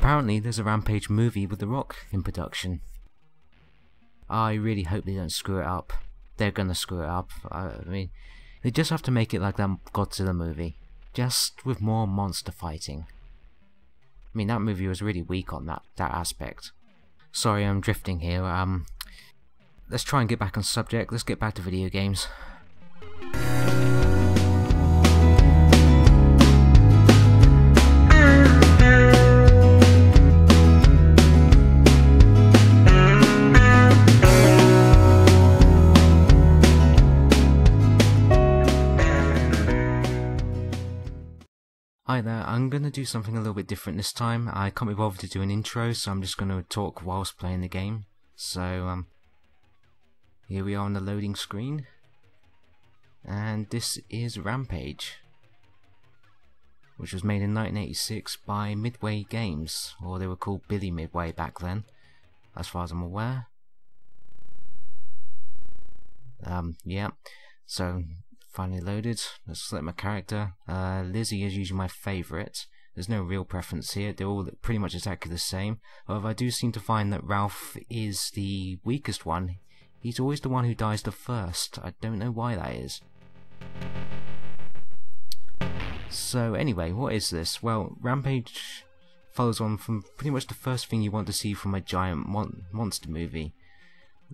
Apparently there's a Rampage movie with The Rock in production. I really hope they don't screw it up. They're gonna screw it up. I mean, they just have to make it like that Godzilla movie, just with more monster fighting. I mean, that movie was really weak on that aspect. Sorry, I'm drifting here. Let's try and get back on subject. Let's get back to video games. Hi there, I'm going to do something a little bit different this time. I can't be bothered to do an intro, so I'm just going to talk whilst playing the game. So, here we are on the loading screen. And this is Rampage, which was made in 1986 by Midway Games, or they were called Bally Midway back then, as far as I'm aware. Yeah, so finally loaded. Let's select my character. Lizzy is usually my favourite. There's no real preference here, they're all pretty much exactly the same. However, I do seem to find that Ralph is the weakest one. He's always the one who dies the first. I don't know why that is. So anyway, what is this? Well, Rampage follows on from pretty much the first thing you want to see from a giant monster movie.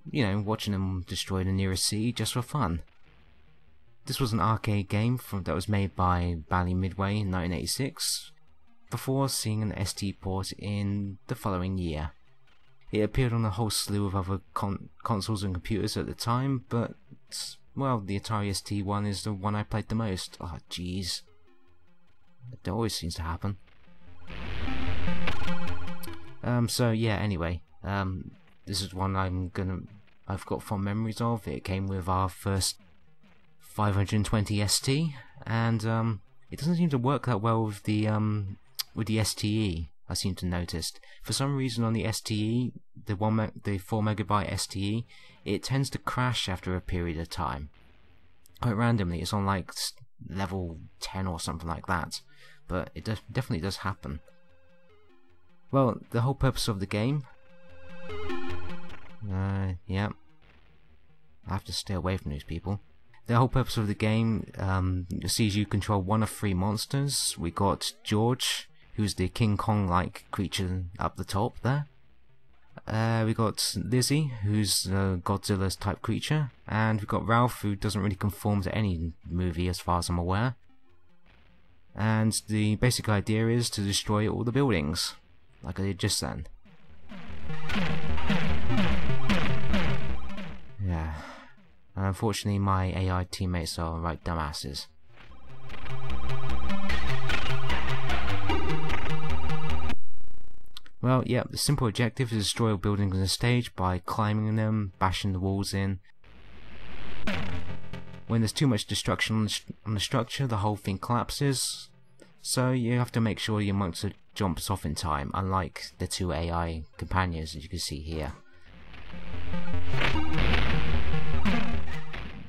You know, watching them destroy the nearest city just for fun. This was an arcade game that was made by Bally Midway in 1986, before seeing an ST port in the following year. It appeared on a whole slew of other consoles and computers at the time, but, well, the Atari ST one is the one I played the most. Oh, jeez. That always seems to happen. So yeah, anyway, this is one I've got fond memories of. It came with our first 520 ST, and it doesn't seem to work that well with the STE. I seem to notice for some reason on the STE, the 4MB STE, it tends to crash after a period of time. Quite randomly, it's on like level 10 or something like that, but it definitely does happen. Well, the whole purpose of the game, yeah, I have to stay away from these people. The whole purpose of the game sees you control one of three monsters. We got George, who's the King Kong-like creature up the top there. We got Lizzy, who's Godzilla's type creature, and we've got Ralph, who doesn't really conform to any movie as far as I'm aware. And the basic idea is to destroy all the buildings, like I did just then. Yeah. Unfortunately, my AI teammates are right dumbasses. Well, yeah, the simple objective is to destroy all buildings on the stage by climbing them, bashing the walls in. When there's too much destruction on the structure, the whole thing collapses. So you have to make sure your monster jumps off in time, unlike the two AI companions as you can see here.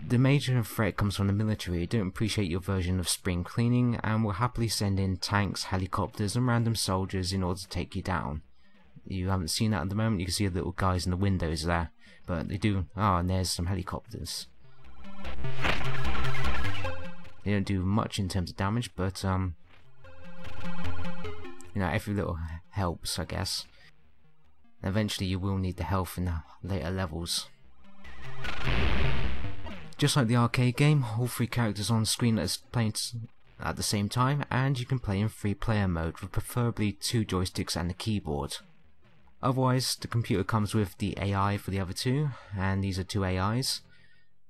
The major threat comes from the military, who don't appreciate your version of spring cleaning and will happily send in tanks, helicopters and random soldiers in order to take you down. You haven't seen that at the moment, you can see the little guys in the windows there, but they do. Oh, and there's some helicopters. They don't do much in terms of damage, but you know, every little helps, I guess. Eventually you will need the health in the later levels. Just like the arcade game, all three characters on screen is playing at the same time, and you can play in 3-player mode with preferably 2 joysticks and a keyboard. Otherwise, the computer comes with the AI for the other two, and these are 2 AIs.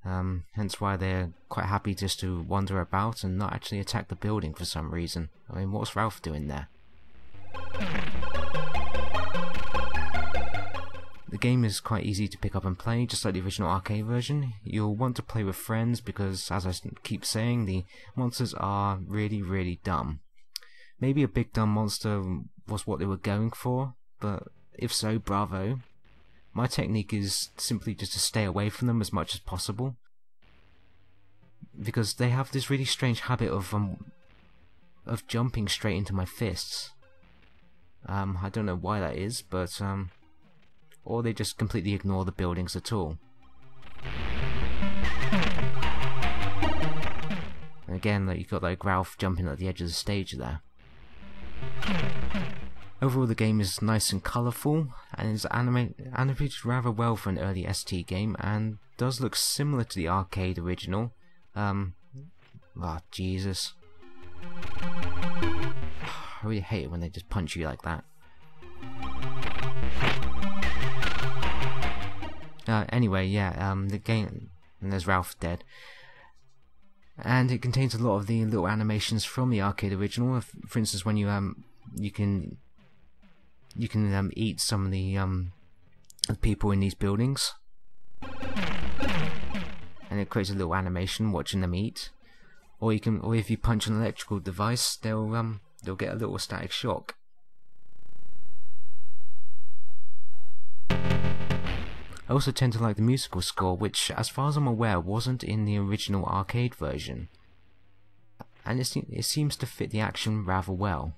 Hence why they're quite happy just to wander about and not actually attack the building for some reason. I mean, what's Ralph doing there? The game is quite easy to pick up and play, just like the original arcade version. You'll want to play with friends because, as I keep saying, the monsters are really, really dumb. Maybe a big dumb monster was what they were going for, but if so, bravo. My technique is simply just to stay away from them as much as possible, because they have this really strange habit of jumping straight into my fists. I don't know why that is, but or they just completely ignore the buildings at all. And again, like, you've got like Ralph jumping at the edge of the stage there. Overall, the game is nice and colourful, and is animated rather well for an early ST game, and does look similar to the arcade original. Oh, Jesus. I really hate it when they just punch you like that. Anyway, yeah, the game, and there's Ralph dead. And it contains a lot of the little animations from the arcade original. For instance, when you can eat some of the people in these buildings, and it creates a little animation watching them eat. Or if you punch an electrical device, they'll get a little static shock. I also tend to like the musical score, which, as far as I'm aware, wasn't in the original arcade version, and it seems to fit the action rather well.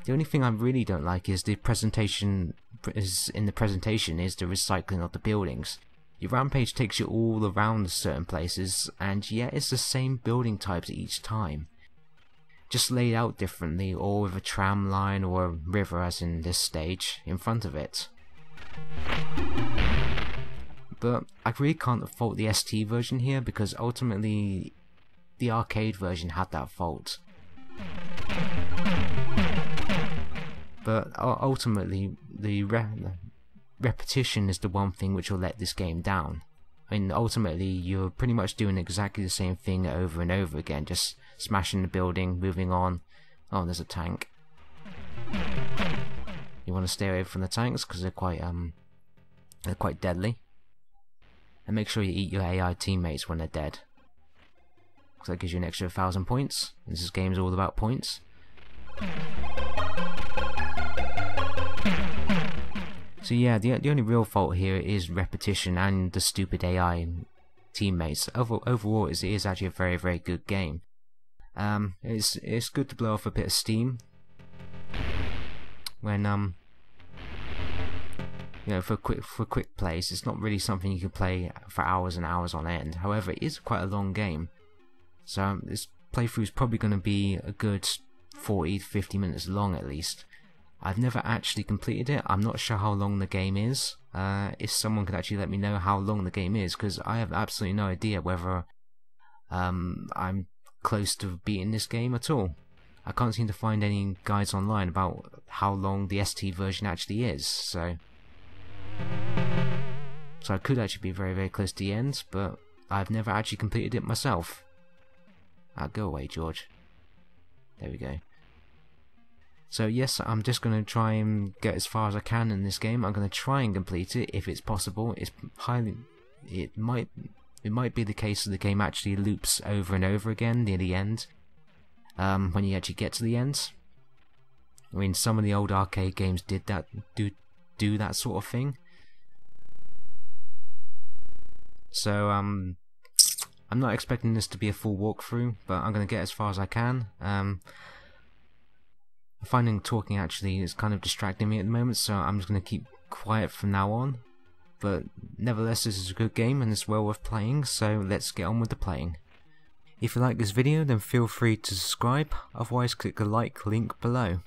The only thing I really don't like is the presentation. Is the recycling of the buildings. Your Rampage takes you all around certain places, and yet it's the same building types each time, just laid out differently, or with a tram line or a river, as in this stage, in front of it. But I really can't fault the ST version here, because ultimately the arcade version had that fault. But ultimately the repetition is the one thing which will let this game down. I mean, ultimately you're pretty much doing exactly the same thing over and over again, just smashing the building, moving on. Oh, there's a tank. You want to stay away from the tanks because they're quite deadly. And make sure you eat your AI teammates when they're dead, because that gives you an extra 1,000 points. This game's all about points. So yeah, the only real fault here is repetition and the stupid AI teammates. Overall, it is actually a very, very good game. It's good to blow off a bit of steam when you know, for quick plays. It's not really something you can play for hours and hours on end. However, it is quite a long game, so this playthrough is probably going to be a good 40 to 50 minutes long at least. I've never actually completed it. I'm not sure how long the game is. If someone could actually let me know how long the game is, because I have absolutely no idea whether I'm close to beating this game at all. I can't seem to find any guides online about how long the ST version actually is, so I could actually be very, very close to the end, but I've never actually completed it myself. Go away, George. There we go. So yes, I'm just going to try and get as far as I can in this game. I'm going to try and complete it if it's possible. It might be the case that the game actually loops over and over again near the end, when you actually get to the end. I mean, some of the old arcade games did that, do that sort of thing. So I'm not expecting this to be a full walkthrough, but I'm going to get as far as I can. I'm finding talking actually is kind of distracting me at the moment, so I'm just going to keep quiet from now on. But nevertheless, this is a good game and it's well worth playing, so let's get on with the playing. If you like this video, then feel free to subscribe, otherwise click the like link below.